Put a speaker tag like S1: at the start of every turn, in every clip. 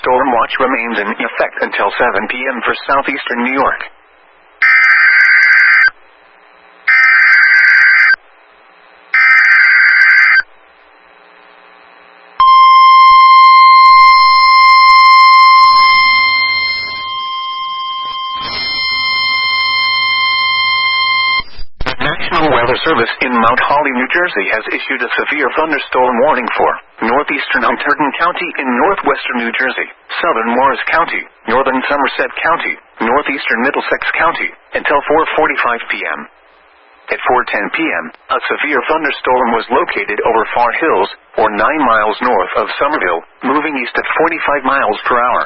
S1: Storm watch remains in effect until 7 p.m. for southeastern New York. National Weather Service in Mount Holly, New Jersey has issued a severe thunderstorm warning for northeastern Hunterdon County in northwestern New Jersey, southern Morris County, northern Somerset County, northeastern Middlesex County, until 4:45 p.m. At 4:10 p.m., a severe thunderstorm was located over Far Hills, or 9 miles north of Somerville, moving east at 45 miles per hour.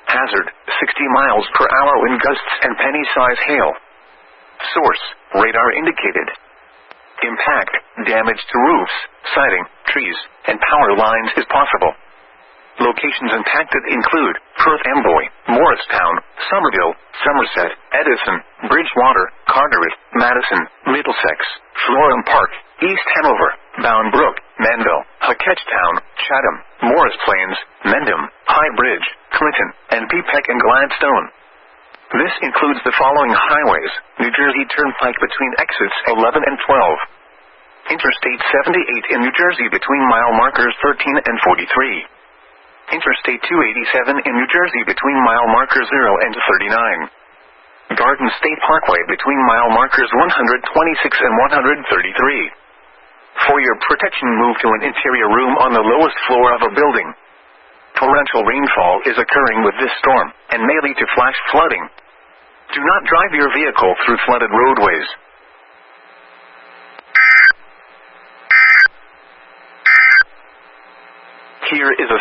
S1: Hazard, 60 miles per hour wind gusts and penny-size hail. Source, radar indicated. Impact, damage to roofs, siding, trees, and power lines is possible. Locations impacted include Perth Amboy, Morristown, Somerville, Somerset, Edison, Bridgewater, Carteret, Madison, Middlesex, Florham Park, East Hanover, Bound Brook, Manville, Hackettstown, Chatham, Morris Plains, Mendham, High Bridge, Clinton, and Peapeck and Gladstone. This includes the following highways: New Jersey Turnpike between exits 11 and 12. Interstate 78 in New Jersey between mile markers 13 and 43. Interstate 287 in New Jersey between mile markers 0 and 39. Garden State Parkway between mile markers 126 and 133. For your protection, move to an interior room on the lowest floor of a building. Torrential rainfall is occurring with this storm, and may lead to flash flooding. Do not drive your vehicle through flooded roadways. Here is a